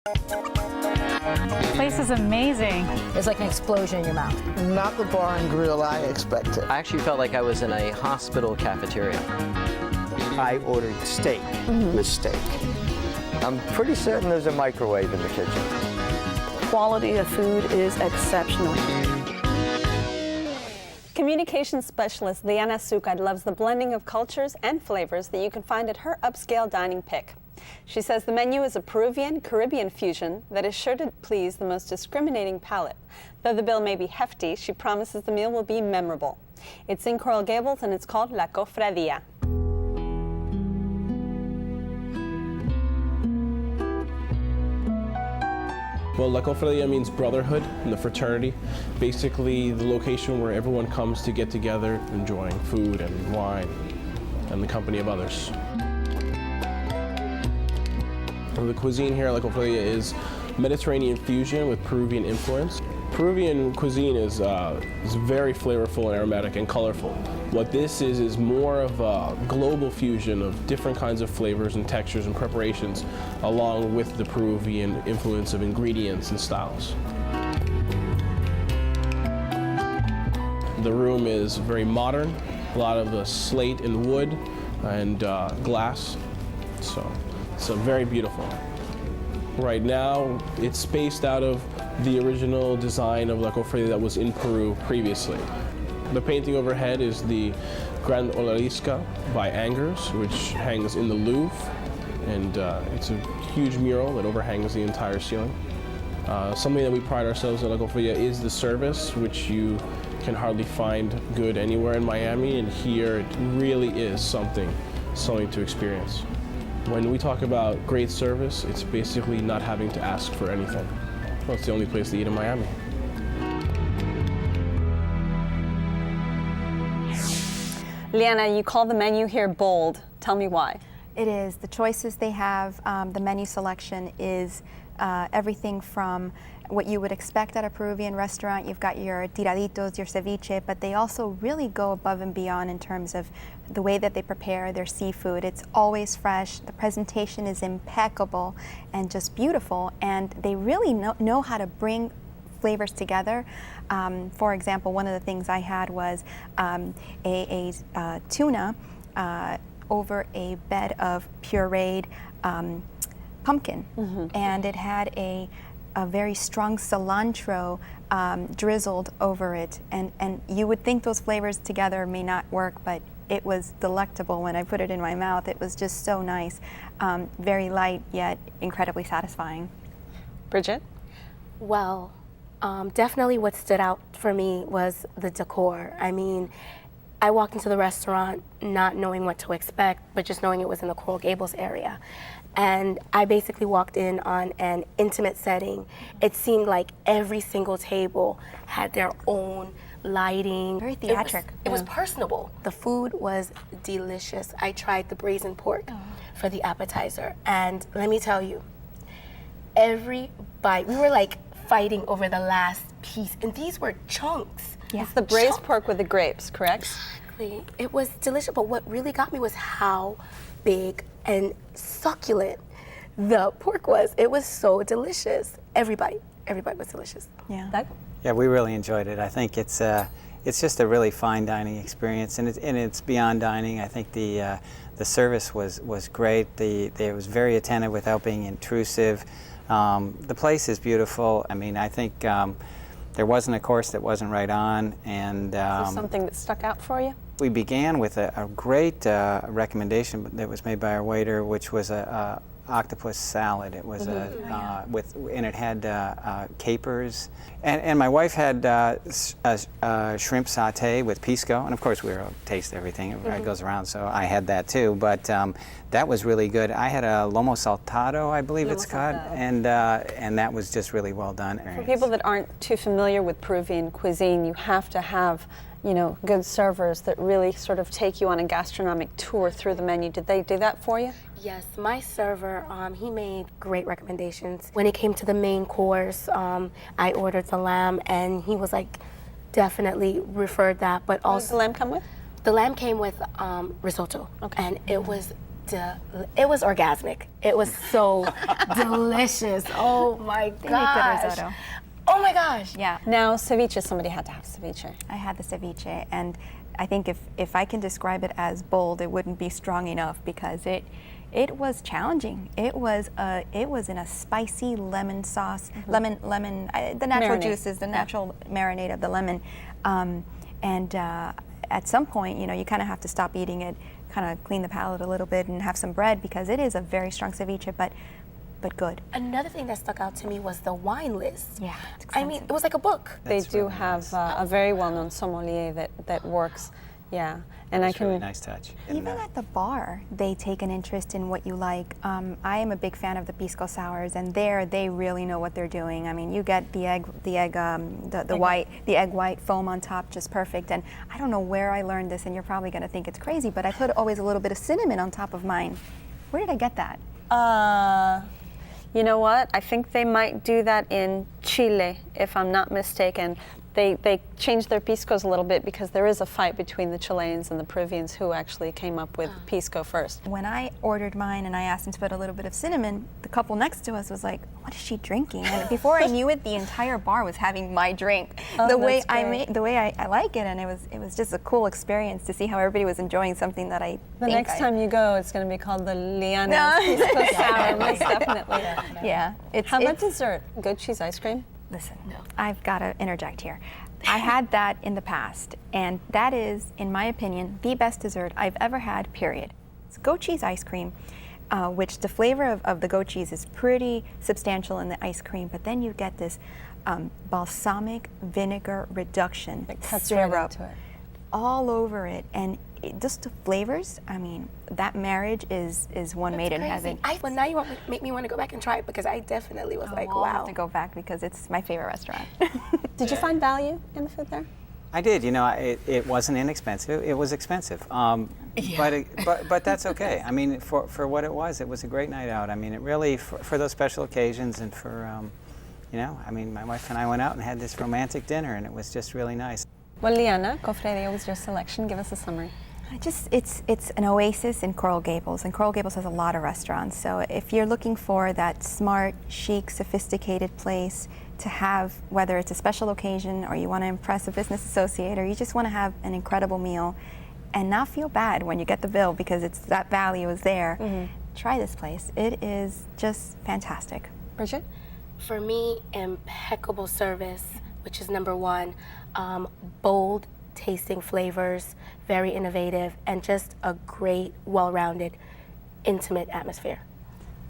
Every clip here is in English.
The place is amazing. It's like an explosion in your mouth. Not the bar and grill I expected. I actually felt like I was in a hospital cafeteria. I ordered steak. Mistake. I'm pretty certain there's a microwave in the kitchen. Quality of food is exceptional. Communications specialist LIANA SUCAR loves the blending of cultures and flavors that you can find at her upscale dining pick. She says the menu is a Peruvian-Caribbean fusion that is sure to please the most discriminating palate. Though the bill may be hefty, she promises the meal will be memorable. It's in Coral Gables and it's called La Cofradia. Well, La Cofradia means brotherhood and the fraternity. Basically, the location where everyone comes to get together, enjoying food and wine and the company of others. The cuisine here at La Cofradia is Mediterranean fusion with Peruvian influence. Peruvian cuisine is very flavorful and aromatic and colorful. What this is more of a global fusion of different kinds of flavors and textures and preparations, along with the Peruvian influence of ingredients and styles. The room is very modern, a lot of slate and wood and glass, so it's very beautiful. Right now, it's spaced out of the original design of La Cofradia that was in Peru previously. The painting overhead is the Gran Odalisca by Angers, which hangs in the Louvre, and it's a huge mural that overhangs the entire ceiling. Something that we pride ourselves in La Cofradia is the service, which you can hardly find good anywhere in Miami, and here it really is something to experience. When we talk about great service, it's basically not having to ask for anything. Well, it's the only place to eat in Miami. LIANA, you call the menu here bold. Tell me why. It is. The choices they have, the menu selection is everything from what you would expect at a Peruvian restaurant. You've got your tiraditos, your ceviche, but they also really go above and beyond in terms of the way that they prepare their seafood. It's always fresh, the presentation is impeccable and just beautiful, and they really know how to bring flavors together. For example, one of the things I had was a tuna over a bed of pureed pumpkin, and it had a very strong cilantro drizzled over it, and you would think those flavors together may not work, but it was delectable when I put it in my mouth. It was just so nice, very light yet incredibly satisfying. Bridget? Well, definitely what stood out for me was the decor. I mean, I walked into the restaurant not knowing what to expect, but just knowing it was in the Coral Gables area. And I basically walked in on an intimate setting. It seemed like every single table had their own lighting. Very theatric. It was personable. The food was delicious. I tried the braised pork for the appetizer. And let me tell you, every bite, we were like fighting over the last piece. And these were chunks. Yeah. It's the braised pork with the grapes, correct? Exactly. It was delicious, but what really got me was how big and succulent the pork was. It was so delicious. Everybody was delicious. Yeah. Doug? Yeah, we really enjoyed it. I think it's just a really fine dining experience, and it's beyond dining. I think the service was great. It was very attentive without being intrusive. The place is beautiful. I mean, I think there wasn't a course that wasn't right on, and Is there something that stuck out for you? we began with a great recommendation that was made by our waiter, which was a octopus salad. It was and it had capers, and my wife had shrimp sauté with pisco, and of course we were taste everything. It goes around, so I had that too. But that was really good. I had a lomo saltado, I believe it's called, and that was just really well done. For people that aren't too familiar with Peruvian cuisine, you have to have, you know, good servers that really sort of take you on a gastronomic tour through the menu. Did they do that for you? Yes, my server, he made great recommendations. When it came to the main course, I ordered the lamb, and he was like, definitely referred that, but also... What did the lamb come with? The lamb came with risotto, and it was it was orgasmic. It was so delicious. Oh my They make good gosh. risotto. Oh my gosh. Yeah. Now, ceviche, somebody had to have ceviche. I had the ceviche, and I think if I can describe it as bold, it wouldn't be strong enough because it was challenging. It was in a spicy lemon sauce, the natural Marinade. juices, the natural marinade of the lemon, and at some point, you know, you kind of have to stop eating it, kind of clean the palate a little bit, and have some bread because it is a very strong ceviche, but good. Another thing that stuck out to me was the wine list. Yeah, I mean, it was like a book. They That's do really have nice. a very well-known sommelier that works. Yeah, and That's I can. really nice touch. And, Even at the bar, they take an interest in what you like. I am a big fan of the pisco sours, and there they really know what they're doing. I mean, you get the egg white foam on top, just perfect. And I don't know where I learned this, and you're probably going to think it's crazy, but I put always a little bit of cinnamon on top of mine. Where did I get that? You know what? I think they might do that in Chile, if I'm not mistaken. They changed their piscos a little bit because there is a fight between the Chileans and the Peruvians who actually came up with pisco first. When I ordered mine and I asked them to put a little bit of cinnamon, the couple next to us was like, "What is she drinking?" And before I knew it, the entire bar was having my drink. The way I like it, and it was just a cool experience to see how everybody was enjoying something that I. The next time you go, it's going to be called the LIANA pisco sour, most definitely. Yeah. How about dessert? Goat cheese ice cream? Listen, I've got to interject here. I had that in the past, and that is, in my opinion, the best dessert I've ever had, period. It's goat cheese ice cream, which the flavor of the goat cheese is pretty substantial in the ice cream, but then you get this balsamic vinegar reduction It cuts right syrup into it. all over it, and just the flavors, I mean, that marriage is one made in heaven. Well, now you make me want to go back and try it because I definitely was like, I'll wow. have to go back because it's my favorite restaurant. Did you find value in the food there? I did. You know, it wasn't inexpensive. It was expensive, but that's okay. I mean, for what it was a great night out. I mean, it really for those special occasions and for, you know, I mean, my wife and I went out and had this romantic dinner, and it was just really nice. Well, Liana, Cofradia was your selection. Give us a summary. It's an oasis in Coral Gables, and Coral Gables has a lot of restaurants. So if you're looking for that smart, chic, sophisticated place to have, whether it's a special occasion or you want to impress a business associate or you just want to have an incredible meal and not feel bad when you get the bill because that value is there, try this place. It is just fantastic. Bridget? For me, impeccable service, which is number one. Bold tasting flavors, very innovative, and just a great, well-rounded, intimate atmosphere.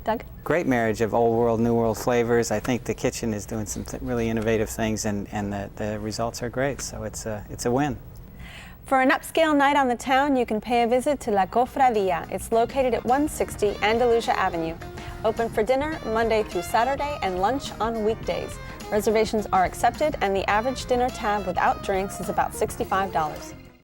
Doug? Great marriage of old world, new world flavors. I think the kitchen is doing some really innovative things, and the results are great. So it's a win. For an upscale night on the town, you can pay a visit to La Cofradia. It's located at 160 Andalusia Avenue. Open for dinner Monday through Saturday and lunch on weekdays. Reservations are accepted, and the average dinner tab without drinks is about $65.